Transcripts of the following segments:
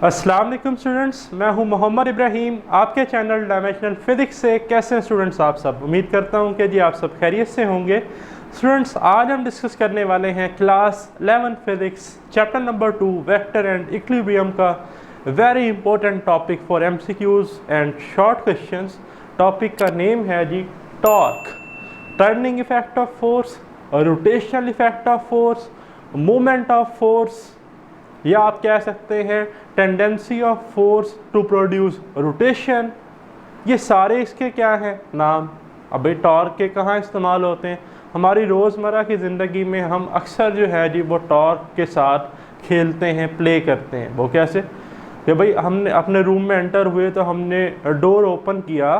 अस्सलाम वालेकुम स्टूडेंट्स, मैं हूं मोहम्मद इब्राहिम आपके चैनल डायमेंशनल फिज़िक्स से। कैसे हैं स्टूडेंट्स आप सब? उम्मीद करता हूं कि जी आप सब खैरियत से होंगे। स्टूडेंट्स, आज हम डिस्कस करने वाले हैं class 11 physics chapter number 2 vector and equilibrium का very important topic for MCQs and short questions. Topic का नेम है जी torque, turning effect of force, rotational effect of force, moment of force, या आप कह सकते हैं tendency of force to produce rotation. ये सारे इसके क्या हैं नाम। अब ये टॉर्क के कहाँ इस्तेमाल होते हैं? हमारी रोज़मर्रा की ज़िंदगी में हम अक्सर जो है जी वो टॉर्क के साथ खेलते हैं, प्ले करते हैं। वो कैसे कि भाई हमने अपने रूम में एंटर हुए तो हमने डोर ओपन किया,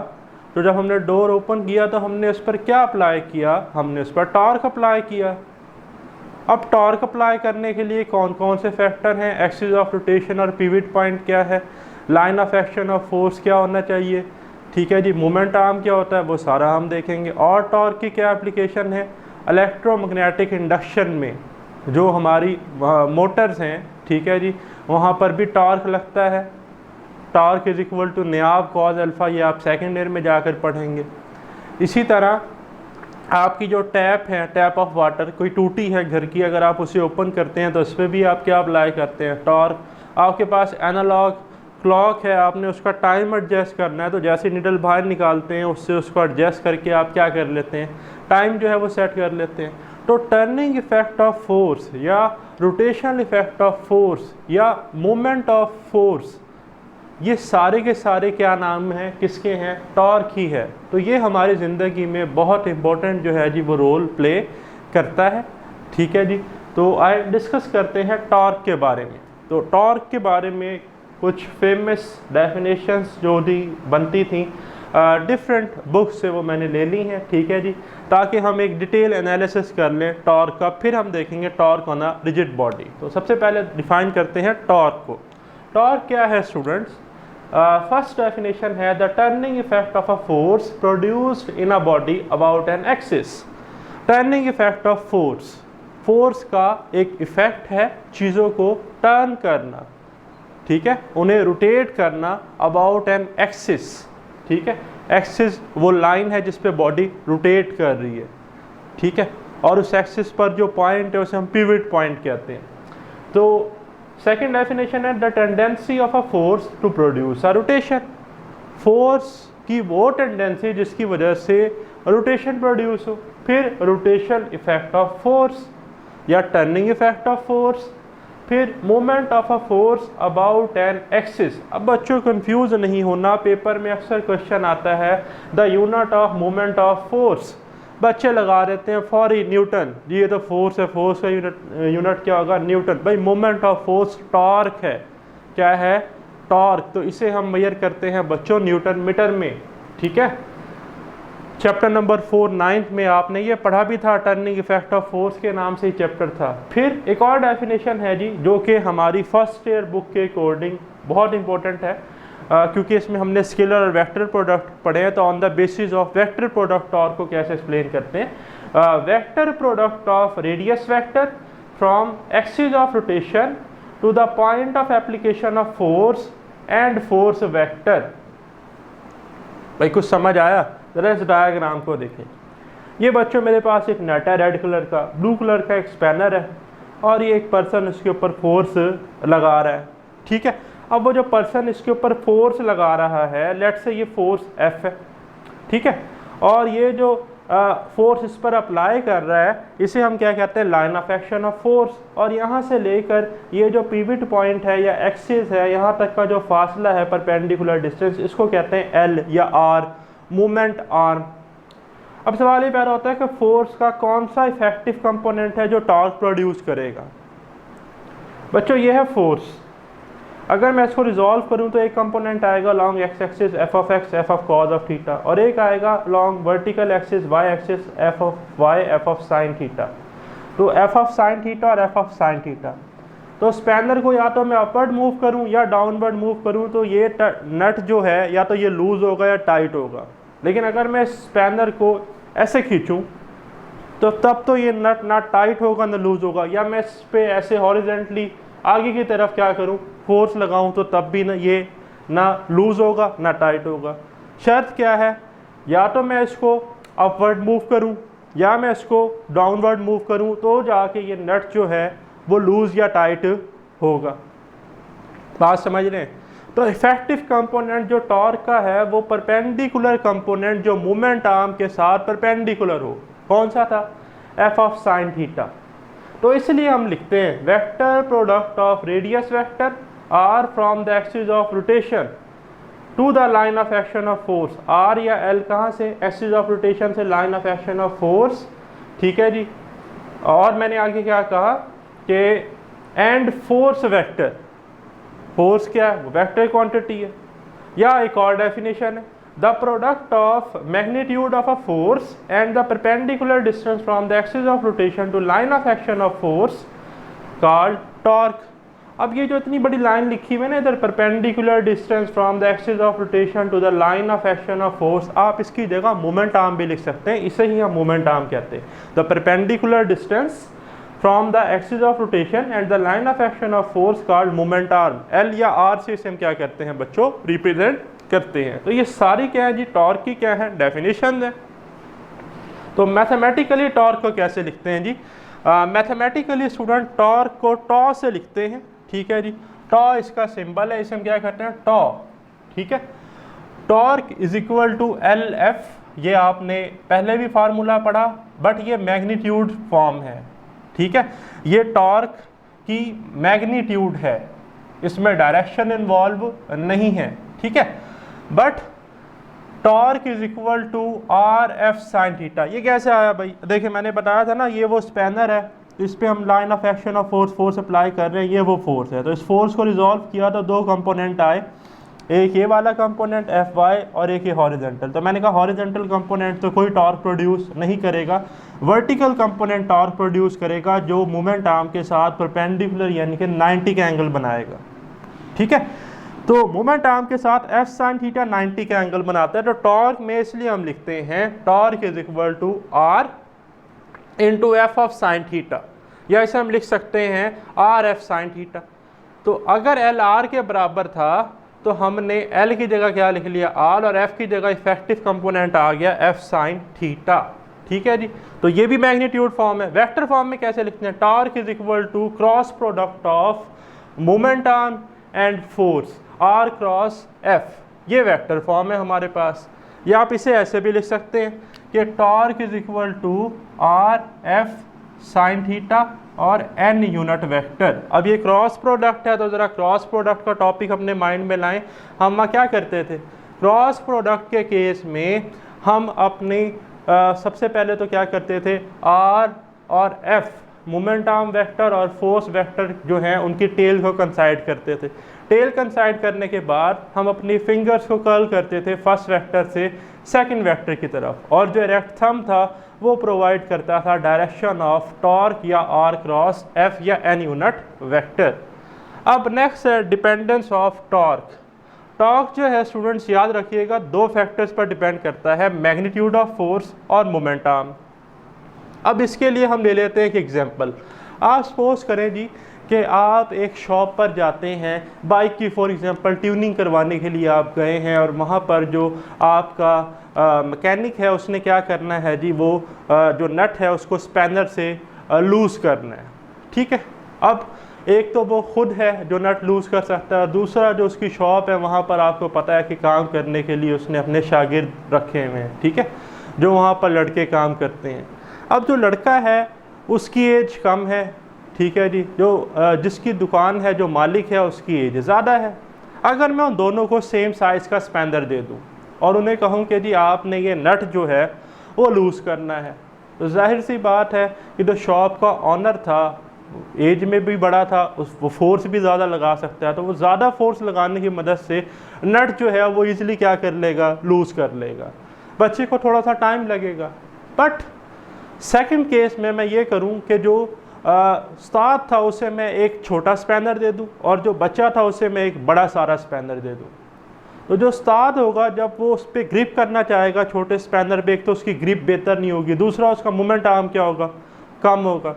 तो जब हमने डोर ओपन किया तो हमने उस पर क्या अप्लाई किया? हमने उस पर टॉर्क अप्लाई किया। अब टॉर्क अप्लाई करने के लिए कौन कौन से फैक्टर हैं? एक्सिस ऑफ रोटेशन और पिवट पॉइंट क्या है, line of action of force क्या होना चाहिए, ठीक है जी, मोमेंट आर्म क्या होता है, वो सारा हम देखेंगे। और टॉर्क की क्या एप्लीकेशन है इलेक्ट्रोमैग्नेटिक इंडक्शन में, जो हमारी मोटर्स हैं, ठीक है जी, वहाँ पर भी टॉर्क लगता है। टॉर्क इज इक्वल टू न्याब कॉज अल्फ़ा, ये आप सेकेंड ईयर में जाकर पढ़ेंगे। इसी तरह आपकी जो टैप है, टैप ऑफ वाटर, कोई टूटी है घर की, अगर आप उसे ओपन करते हैं तो उस पर भी आप क्या अप्लाई करते हैं? टॉर्क। आपके पास एनालॉग क्लॉक है, आपने उसका टाइम एडजस्ट करना है, तो जैसे निडल बाहर निकालते हैं उससे उसको एडजस्ट करके आप क्या कर लेते हैं? टाइम जो है वो सेट कर लेते हैं। तो टर्निंग इफेक्ट ऑफ फोर्स या रोटेशनल इफेक्ट ऑफ फोर्स या मोमेंट ऑफ फोर्स, ये सारे के सारे क्या नाम हैं, किसके हैं? टॉर्क ही है। तो ये हमारी ज़िंदगी में बहुत इम्पोर्टेंट जो है जी वो रोल प्ले करता है, ठीक है जी। तो आइए डिस्कस करते हैं टॉर्क के बारे में। तो टॉर्क के बारे में कुछ फेमस डेफिनेशंस जो भी बनती थी डिफरेंट बुक्स से, वो मैंने ले ली हैं, ठीक है जी, ताकि हम एक डिटेल एनालिसिस कर लें टॉर्क का। फिर हम देखेंगे torque on a rigid body. तो सबसे पहले डिफाइन करते हैं टॉर्क को। टॉर्क क्या है स्टूडेंट्स? फर्स्ट डेफिनेशन है the turning effect of a force produced in a body about an axis. Turning effect of force, force का एक इफेक्ट है चीज़ों को टर्न करना, ठीक है, उन्हें रोटेट करना अबाउट एन एक्सिस, ठीक है। एक्सिस वो लाइन है जिस पे बॉडी रोटेट कर रही है, ठीक है, और उस एक्सिस पर जो पॉइंट है उसे हम पिवट पॉइंट कहते हैं। तो सेकेंड डेफिनेशन है the tendency of a force to produce a rotation. Force की वो टेंडेंसी जिसकी वजह से रोटेशन प्रोड्यूस हो। फिर रोटेशन इफेक्ट ऑफ फोर्स या टर्निंग इफेक्ट ऑफ फोर्स, फिर moment of a force about an axis. अब बच्चों कंफ्यूज नहीं होना, पेपर में अक्सर क्वेश्चन आता है the unit of moment of force, बच्चे लगा देते हैं फॉरी न्यूटन जी, ये तो फोर्स है, फोर्स का यूनिट क्या होगा? न्यूटन। भाई मोमेंट ऑफ फोर्स टॉर्क है। क्या है? टॉर्क। तो इसे हम मेजर करते हैं बच्चों न्यूटन मीटर में, ठीक है। चैप्टर नंबर 4 9th में आपने ये पढ़ा भी था, टर्निंग इफेक्ट ऑफ फोर्स के नाम से ही चैप्टर था। फिर एक और डेफिनेशन है जी जो कि हमारी फर्स्ट ईयर बुक के अकॉर्डिंग बहुत इंपॉर्टेंट है, क्योंकि इसमें हमने स्केलर और वेक्टर प्रोडक्ट पढ़े हैं। तो on the basis of vector product torque को कैसे एक्सप्लेन करते हैं? Vector product of radius vector from axis of rotation to the point of application of force and force vector. भाई कुछ समझ आया? जरा इस डायग्राम को देखें। ये बच्चों मेरे पास एक नट है रेड कलर का, ब्लू कलर का एक स्पैनर है, और ये एक पर्सन इसके ऊपर फोर्स लगा रहा है, ठीक है। अब वो जो पर्सन इसके ऊपर फोर्स लगा रहा है, लेट्स से ये फोर्स F है, ठीक है, और ये जो फोर्स इस पर अप्लाई कर रहा है इसे हम क्या कहते हैं? Line of action of force. और यहाँ से लेकर ये जो पिवट पॉइंट है या एक्सिस है, यहाँ तक का जो फासला है परपेंडिकुलर डिस्टेंस, इसको कहते हैं L या R, मोमेंट आर्म। अब सवाल ये पैदा होता है कि फोर्स का कौन सा इफेक्टिव कंपोनेंट है जो टॉर्क प्रोड्यूस करेगा? बच्चों ये है फोर्स। अगर मैं इसको रिजॉल्व करूं तो एक कंपोनेंट आएगा long X axis F of X F of cos of theta, और एक आएगा long vertical axis Y axis F of Y F of sine theta. तो एफ ऑफ साइन थीटा और एफ ऑफ साइन थीटा। तो spanner को या तो मैं अपवर्ड मूव करूं या डाउनवर्ड मूव करूं तो ये नट जो है या तो ये लूज होगा या टाइट होगा। लेकिन अगर मैं स्पैनर को ऐसे खींचूं तो तब तो ये नट ना टाइट होगा ना लूज होगा, या मैं इस पे ऐसे हॉरिजेंटली आगे की तरफ क्या करूं? फोर्स लगाऊं तो तब भी ये ना लूज़ होगा ना टाइट होगा। शर्त क्या है, या तो मैं इसको अपवर्ड मूव करूं या मैं इसको डाउनवर्ड मूव करूं तो जाके ये नट जो है वो लूज़ या टाइट होगा। बात समझ रहे हैं? तो इफेक्टिव कंपोनेंट जो टॉर्क का है वो परपेंडिकुलर कंपोनेंट जो मोमेंट आर्म के साथ परपेंडिकुलर हो, कौन सा था, एफ ऑफ साइन थीटा। तो इसलिए हम लिखते हैं vector product of radius vector R from the axis of rotation to the line of action of force. R या एल कहाँ से, एक्सिस ऑफ रोटेशन से line of action of force, ठीक है जी। और मैंने आगे क्या कहा कि एंड फोर्स वेक्टर, फोर्स क्या है, वेक्टर क्वांटिटी है। या एक और डेफिनेशन है, the product of magnitude of a force and the perpendicular distance from the axis of rotation to line of action of force called torque. अब ये जो इतनी बड़ी लाइन लिखी हुई है ना इधर, perpendicular distance from the axis of rotation to the line of action of force, आप इसकी जगह मोमेंट आर्म भी लिख सकते हैं, इसे ही हम मोमेंट आर्म कहते हैं। The perpendicular distance from the axis of rotation and the line of action of force called moment arm. L या आर से इसे हम क्या करते हैं बच्चों, रिप्रेजेंट करते हैं। तो ये सारी क्या है जी, टॉर्क की क्या है, डेफिनेशन है। तो मैथमेटिकली टॉर्क को कैसे लिखते हैं जी, मैथमेटिकली स्टूडेंट टॉर्क को टॉ से लिखते हैं, ठीक है जी। टॉ इसका सिंबल है, इसे हम क्या करते हैं, टॉ, ठीक है। Torque is equal to L F, ये आपने पहले भी फार्मूला पढ़ा बट ये मैग्नीट्यूड फॉर्म है, ठीक है। ये टॉर्क की मैग्नीट्यूड है, इसमें डायरेक्शन इन्वॉल्व नहीं है, ठीक है। But torque is equal to R F sine theta. ये कैसे आया भाई, देखिए मैंने बताया था ना, ये वो स्पैनर है, इस पे हम line of action of force apply कर रहे हैं, ये वो फोर्स है। तो इस फोर्स को रिजॉल्व किया तो दो कंपोनेंट आए, एक ये वाला कंपोनेंट एफ वाई और एक ये हॉरिजेंटल। तो मैंने कहा हॉरिजेंटल कंपोनेंट तो कोई टॉर्क प्रोड्यूस नहीं करेगा, वर्टिकल कंपोनेंट टॉर्क प्रोड्यूस करेगा जो मोमेंट आर्म के साथ परपेंडिकुलर यानी कि 90 का एंगल बनाएगा, ठीक है। तो मोमेंट आर्म के साथ एफ साइन थीटा 90 का एंगल बनाता है। तो टॉर्क में इसलिए हम लिखते हैं torque is equal to R into F of sine theta, या इसे हम लिख सकते हैं आर एफ साइन थीटा। तो अगर एल आर के बराबर था तो हमने एल की जगह क्या लिख लिया, आर, और एफ की जगह इफेक्टिव कंपोनेंट आ गया एफ साइन थीटा, ठीक है जी। तो ये भी मैग्नीट्यूड फॉर्म है। वेक्टर फॉर्म में कैसे लिखते हैं, torque is equal to cross product of moment arm and force R cross F, ये वेक्टर फॉर्म है हमारे पास। या आप इसे ऐसे भी लिख सकते हैं कि torque is equal to R F sine theta और एन यूनिट वेक्टर। अब ये क्रॉस प्रोडक्ट है तो ज़रा क्रॉस प्रोडक्ट का टॉपिक अपने माइंड में लाएं। हम क्या करते थे, क्रॉस प्रोडक्ट के केस में हम अपनी सबसे पहले तो क्या करते थे, आर और एफ मोमेंट आर्म वेक्टर और फोर्स वेक्टर जो हैं उनकी टेल को कंसाइड करते थे। टेल कंसाइड करने के बाद हम अपनी फिंगर्स को कर्ल करते थे फर्स्ट वेक्टर से सेकंड वेक्टर की तरफ, और जो इरेक्ट थंब था वो प्रोवाइड करता था डायरेक्शन ऑफ टॉर्क या आर क्रॉस एफ या एन यूनिट वेक्टर। अब नेक्स्ट है डिपेंडेंस ऑफ टॉर्क। टॉर्क जो है स्टूडेंट्स याद रखिएगा दो फैक्टर्स पर डिपेंड करता है, मैग्नीट्यूड ऑफ फोर्स और मोमेंट आर्म। अब इसके लिए हम ले लेते हैं एक एग्जांपल। आप सपोज करें जी कि आप एक शॉप पर जाते हैं, बाइक की फॉर एग्जांपल ट्यूनिंग करवाने के लिए आप गए हैं, और वहाँ पर जो आपका मैकेनिक है उसने क्या करना है जी, वो जो नट है उसको स्पैनर से लूज़ करना है, ठीक है। अब एक तो वो खुद है जो नट लूज़ कर सकता है, दूसरा जो उसकी शॉप है वहाँ पर आपको पता है कि काम करने के लिए उसने अपने शागिर्द रखे हुए हैं, ठीक है, जो वहाँ पर लड़के काम करते हैं। अब जो लड़का है उसकी एज कम है, ठीक है जी, जो जिसकी दुकान है, जो मालिक है, उसकी एज ज़्यादा है। अगर मैं उन दोनों को सेम साइज़ का स्पैनर दे दूं और उन्हें कहूं कि जी आपने ये नट जो है वो लूज़ करना है, तो जाहिर सी बात है कि जो शॉप का ऑनर था एज में भी बड़ा था, वो फोर्स भी ज़्यादा लगा सकता है, तो वो ज़्यादा फोर्स लगाने की मदद से नट जो है वो ईज़िली क्या कर लेगा, लूज़ कर लेगा। बच्चे को थोड़ा सा टाइम लगेगा। बट सेकंड केस में मैं ये करूं कि जो उस्ताद था उसे मैं एक छोटा स्पैनर दे दूं और जो बच्चा था उसे मैं एक बड़ा सारा स्पैनर दे दूं। तो जो उस्ताद होगा जब वो उस पर ग्रिप करना चाहेगा छोटे स्पैनर पे, एक तो उसकी ग्रिप बेहतर नहीं होगी, दूसरा उसका मोमेंट आर्म क्या होगा, कम होगा।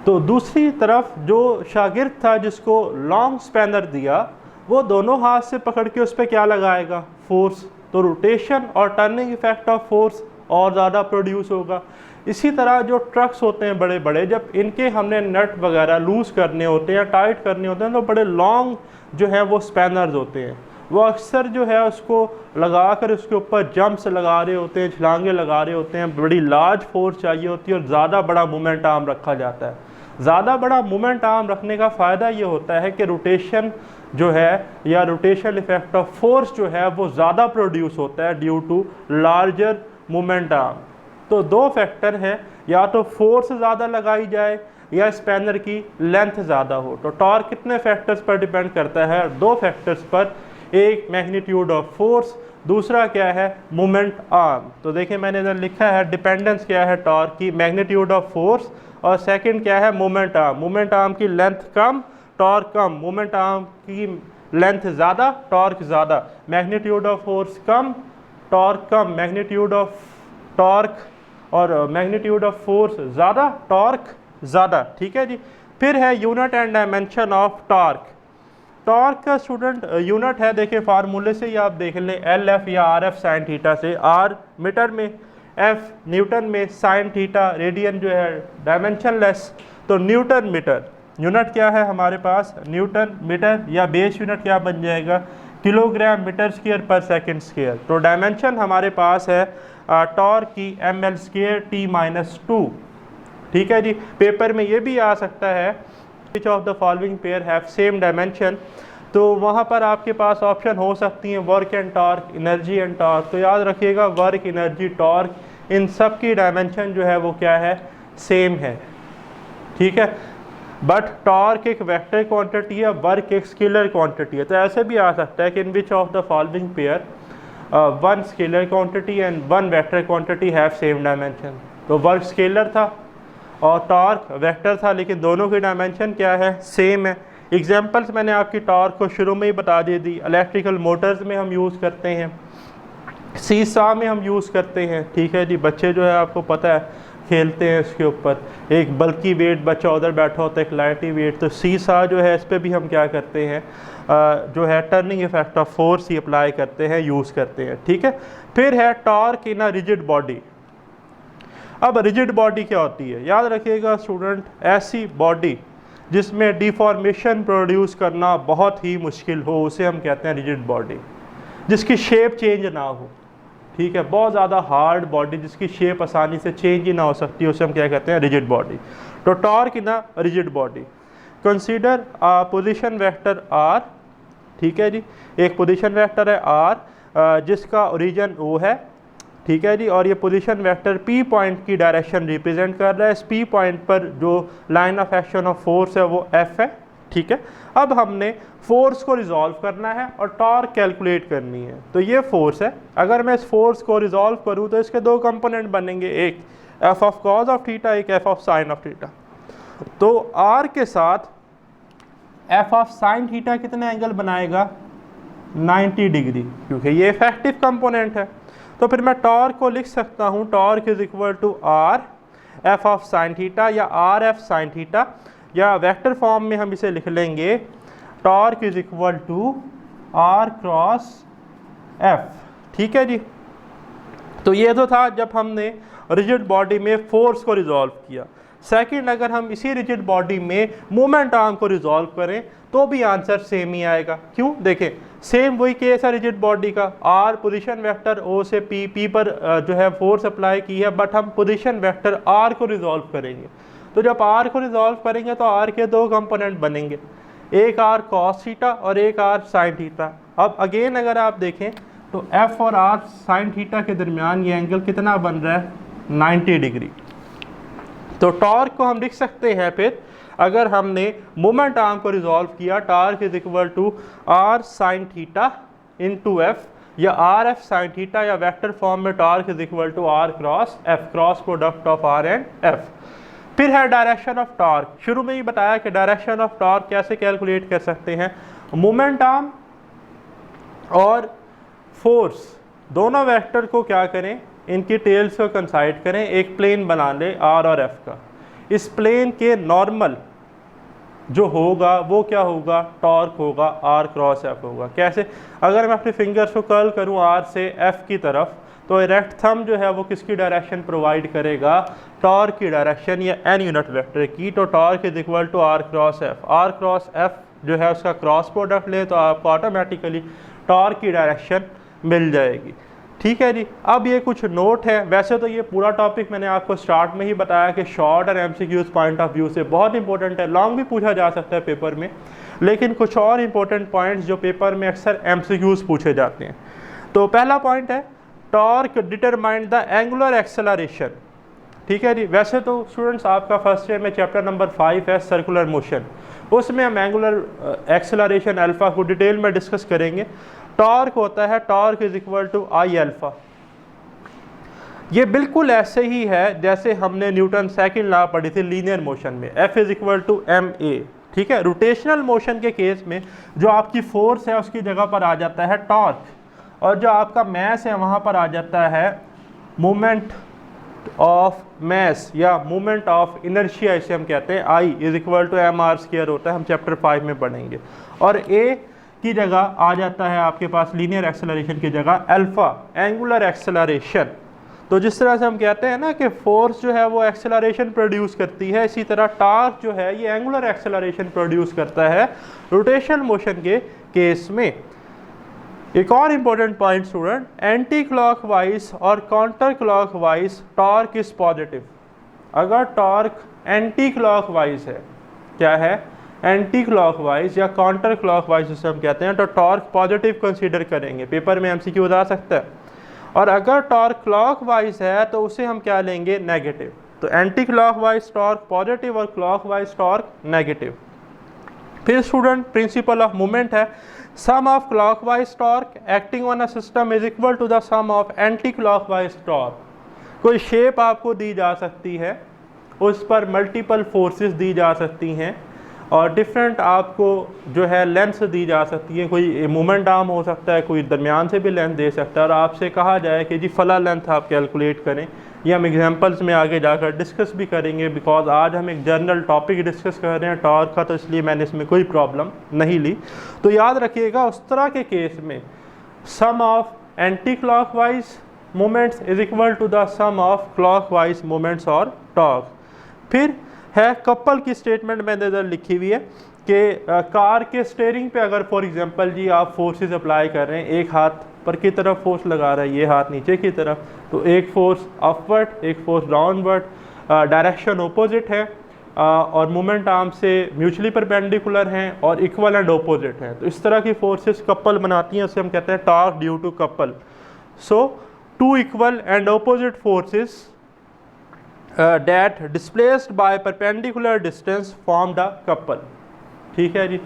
तो दूसरी तरफ जो शागिर्द था जिसको लॉन्ग स्पैनर दिया, वो दोनों हाथ से पकड़ के उस पर क्या लगाएगा, फोर्स। तो रोटेशन और टर्निंग इफेक्ट ऑफ फोर्स और ज़्यादा प्रोड्यूस होगा। इसी तरह जो ट्रक्स होते हैं बड़े बड़े, जब इनके हमने नट वगैरह लूज़ करने होते हैं या टाइट करने होते हैं, तो बड़े लॉन्ग जो है वो स्पैनर्स होते हैं, वो अक्सर जो है उसको लगा कर उसके ऊपर जंप्स लगा रहे होते हैं, छलांगे लगा रहे होते हैं, बड़ी लार्ज फोर्स चाहिए होती है और ज़्यादा बड़ा मोमेंट आर्म रखा जाता है। ज़्यादा बड़ा मोमेंट आर्म रखने का फ़ायदा ये होता है कि रोटेशन जो है या रोटेशन इफेक्ट ऑफ फोर्स जो है वो ज़्यादा प्रोड्यूस होता है due to larger moment arm. तो दो फैक्टर हैं, या तो फोर्स ज़्यादा लगाई जाए या स्पैनर की लेंथ ज़्यादा हो। तो टॉर्क कितने फैक्टर्स पर डिपेंड करता है, दो फैक्टर्स पर, एक मैग्नीट्यूड ऑफ फोर्स, दूसरा क्या है, मोमेंट आर्म। तो देखिए मैंने इधर लिखा है डिपेंडेंस क्या है टॉर्क की, मैग्नीट्यूड ऑफ फोर्स, और सेकंड क्या है, मोमेंट आर्म। मोमेंट आर्म की लेंथ कम, टॉर्क कम, मोमेंट आर्म की लेंथ ज़्यादा, टॉर्क ज़्यादा। Magnitude of force come, torque come, magnitude of torque और मैग्नीट्यूड ऑफ फोर्स ज़्यादा, टॉर्क ज़्यादा। ठीक है जी। फिर है unit and dimension of torque. Torque का स्टूडेंट यूनिट है, देखिए फार्मूले से ही आप देख लें, एल एफ या आर एफ साइन थीटा से, आर मीटर में, एफ न्यूटन में, साइन थीटा रेडियन जो है डायमेंशन लेस, तो न्यूटन मीटर। यूनिट क्या है हमारे पास, न्यूटन मीटर, या बेस यूनिट क्या बन जाएगा, किलोग्राम मीटर स्क्वायर पर सेकंड स्क्वायर। तो डायमेंशन हमारे पास है टॉर्क की M L square T minus 2। ठीक है जी। पेपर में ये भी आ सकता है विच of the following pair have same dimension, तो वहाँ पर आपके पास ऑप्शन हो सकती हैं work and torque, energy and torque. तो याद रखिएगा वर्क, एनर्जी, टॉर्क, इन सब की डायमेंशन जो है वो क्या है, सेम है। ठीक है। बट टॉर्क एक वेक्टर क्वांटिटी है, वर्क एक स्केलर क्वांटिटी है। तो ऐसे भी आ सकता है कि in which of the following pair one scalar quantity and one vector quantity have same dimension. तो वर्क स्केलर था और टॉर्क वेक्टर था, लेकिन दोनों की डायमेंशन क्या है, सेम है। एग्जांपल्स मैंने आपकी टॉर्क को शुरू में ही बता दी थी। इलेक्ट्रिकल मोटर्स में हम यूज़ करते हैं, सीसा में हम यूज़ करते हैं। ठीक है जी। बच्चे जो है आपको पता है खेलते हैं इसके ऊपर, एक बल्कि वेट बच्चा उधर बैठा होता है, एक लाइटी वेट। तो सीसा जो है इस पर भी हम क्या करते हैं, जो है turning effect of force he apply करते हैं, यूज़ करते हैं। ठीक है। फिर है torque in a rigid body. अब रिजिड बॉडी क्या होती है, याद रखिएगा स्टूडेंट, ऐसी बॉडी जिसमें डिफॉर्मेशन प्रोड्यूस करना बहुत ही मुश्किल हो, उसे हम कहते हैं रिजिड बॉडी। जिसकी शेप चेंज ना हो, ठीक है, बहुत ज़्यादा हार्ड बॉडी जिसकी शेप आसानी से चेंज ही ना हो सकती, उसे हम क्या कहते हैं, रिजिड बॉडी। तो torque in a rigid body, consider position vector R. ठीक है जी। एक पोजीशन वेक्टर है आर जिसका ओरिजिन ओ है। ठीक है जी। और ये पोजीशन वेक्टर पी पॉइंट की डायरेक्शन रिप्रेजेंट कर रहा है। इस पी पॉइंट पर जो line of action of force है वो एफ है। ठीक है। अब हमने फोर्स को रिजॉल्व करना है और टॉर्क कैलकुलेट करनी है। तो ये फोर्स है, अगर मैं इस फोर्स को रिजॉल्व करूँ तो इसके दो कंपोनेंट बनेंगे, एक F of cos of theta, एक F of sine of theta. तो आर के साथ एफ ऑफ साइन थीटा कितने एंगल बनाएगा, 90 डिग्री, क्योंकि ये इफेक्टिव कंपोनेंट है। तो फिर मैं टॉर्क को लिख सकता हूँ, torque is equal to R F of sine theta या आर एफ साइन थीटा, या वेक्टर फॉर्म में हम इसे लिख लेंगे torque is equal to R cross F. ठीक है जी। तो ये तो था जब हमने रिजिड बॉडी में फोर्स को रिजॉल्व किया। सेकंड, अगर हम इसी रिजिड बॉडी में मोमेंट आर्म को रिजॉल्व करें तो भी आंसर सेम ही आएगा। क्यों, देखें सेम वही केस है रिजिड बॉडी का। आर पोजीशन वेक्टर ओ से पी पर जो है फोर्स अप्लाई की है, बट हम पोजीशन वेक्टर आर को रिजॉल्व करेंगे। तो जब आर को रिजॉल्व करेंगे तो आर के दो कंपोनेंट बनेंगे, एक आर कॉस थीटा और एक आर साइन थीटा। अब अगेन अगर आप देखें तो एफ और आर साइन थीटा के दरमियान ये एंगल कितना बन रहा है, 90 डिग्री। तो टॉर्क को हम लिख सकते हैं फिर, अगर हमने मोमेंट आर्म को रिजॉल्व किया, torque is equal to R sine theta into F, या आर एफ साइन थीटा, या वेक्टर फॉर्म में torque is equal to R cross F, cross product of R and F. फिर है direction of torque. शुरू में ही बताया कि direction of torque कैसे कैलकुलेट कर सकते हैं। मोमेंट आर्म और फोर्स दोनों वेक्टर को क्या करें, इनकी टेल्स को कंसाइड करें, एक प्लेन बना ले आर और एफ का। इस प्लेन के नॉर्मल जो होगा वो क्या होगा, टॉर्क होगा, आर क्रॉस एफ होगा। कैसे, अगर मैं अपने फिंगर्स को कर्ल करूं आर से एफ की तरफ, तो रेक्ट थंब जो है वो किसकी डायरेक्शन प्रोवाइड करेगा, टॉर्क की डायरेक्शन या एन यूनिट वेक्टर की। तो torque is equal to R cross F. R cross F जो है उसका क्रॉस प्रोडक्ट ले तो आपको ऑटोमेटिकली टॉर्क की डायरेक्शन मिल जाएगी। ठीक है जी। अब ये कुछ नोट है। वैसे तो ये पूरा टॉपिक मैंने आपको स्टार्ट में ही बताया कि शॉर्ट और एमसीक्यूज पॉइंट ऑफ व्यू से बहुत इंपॉर्टेंट है, लॉन्ग भी पूछा जा सकता है पेपर में, लेकिन कुछ और इंपॉर्टेंट पॉइंट्स जो पेपर में अक्सर एमसीक्यूज पूछे जाते हैं। तो पहला पॉइंट है torque determine the angular acceleration. ठीक है जी। वैसे तो स्टूडेंट्स आपका फर्स्ट ईयर में चैप्टर नंबर 5 है सर्कुलर मोशन, उसमें हम एंगुलर एक्सेलरेशन अल्फा को डिटेल में डिस्कस करेंगे। टॉर्क होता है, torque is equal to I alpha. ये बिल्कुल ऐसे ही है जैसे हमने न्यूटन सेकंड लॉ पढ़ी थी लीनियर मोशन में, F is equal to M A. ठीक है। रोटेशनल मोशन के केस में जो आपकी फोर्स है उसकी जगह पर आ जाता है टॉर्क, और जो आपका मैस है वहाँ पर आ जाता है मोमेंट ऑफ मैस या मोमेंट ऑफ इनर्शिया, इसे हम कहते हैं। I is equal to M R square होता है, हम चैप्टर 5 में पढ़ेंगे। और ए की जगह आ जाता है आपके पास लीनियर एक्सेलरेशन की जगह अल्फा, एंगुलर एक्सेलरेशन। तो जिस तरह से हम कहते हैं ना कि फोर्स जो है वो एक्सेलरेशन प्रोड्यूस करती है, इसी तरह टॉर्क जो है ये एंगुलर एक्सेलरेशन प्रोड्यूस करता है रोटेशनल मोशन के केस में। एक और important point student, anticlockwise और counterclockwise torque is positive. अगर टॉर्क एंटी क्लॉकवाइज है, क्या है, एंटी क्लॉकवाइज या काउंटर क्लॉकवाइज जिसे हम कहते हैं, तो टॉर्क पॉजिटिव कंसीडर करेंगे। पेपर में एमसीक्यू आ सकता है। और अगर टॉर्क क्लॉकवाइज है तो उसे हम क्या लेंगे, नेगेटिव। तो एंटी क्लॉकवाइज टॉर्क पॉजिटिव और क्लॉकवाइज टॉर्क नेगेटिव। फिर स्टूडेंट प्रिंसिपल ऑफ मूवमेंट है, sum of clockwise torque acting on a system is equal to the sum of anticlockwise torque. कोई शेप आपको दी जा सकती है, उस पर मल्टीपल फोर्सेस दी जा सकती हैं और डिफरेंट आपको जो है लेंथ दी जा सकती है। कोई मूवमेंट आर्म हो सकता है, कोई दरमियान से भी लेंथ दे सकता है, और आपसे कहा जाए कि जी फला लेंथ आप कैलकुलेट करें। ये हम एग्जांपल्स में आगे जाकर डिस्कस भी करेंगे, बिकॉज आज हम एक जनरल टॉपिक डिस्कस कर रहे हैं टॉर्क का, तो इसलिए मैंने इसमें कोई प्रॉब्लम नहीं ली। तो याद रखिएगा उस तरह के केस में sum of anticlockwise moments is equal to the sum of clockwise moments और टॉर्क। फिर है कपल की स्टेटमेंट मैंने इधर लिखी हुई है कि कार के स्टीयरिंग पे अगर फॉर एग्जांपल जी आप फोर्सेस अप्लाई कर रहे हैं, एक हाथ पर की तरफ फोर्स लगा रहा है, ये हाथ नीचे की तरफ, तो एक फोर्स अपवर्ड, एक फोर्स डाउनवर्ड, डायरेक्शन ऑपोजिट है और मोमेंट आर्म से म्यूचुअली परपेंडिकुलर हैं और इक्वल एंड ऑपोजिट हैं। तो इस तरह की फोर्सेस कपल बनाती हैं, उसे हम कहते हैं torque due to couple. So two equal and opposite forces that displaced by perpendicular distance form the couple। ठीक है जी।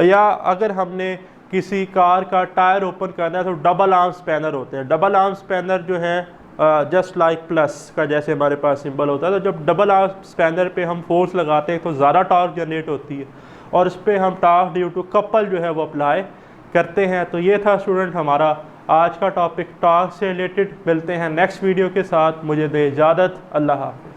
या अगर हमने किसी कार का टायर ओपन करना है तो डबल आर्म स्पैनर होते हैं। डबल आर्म स्पैनर जो है जस्ट लाइक प्लस का जैसे हमारे पास सिंबल होता है, तो जब डबल आर्म स्पैनर पे हम फोर्स लगाते हैं तो ज़्यादा टॉर्क जनरेट होती है और उस पर हम टॉर्क ड्यू टू कपल जो है वो अप्लाई करते हैं। तो ये था स्टूडेंट हमारा आज का टॉपिक टॉर्क से रिलेटेड। मिलते हैं नेक्स्ट वीडियो के साथ, मुझे दे इजाज़त, अल्लाह हाफ़िज़।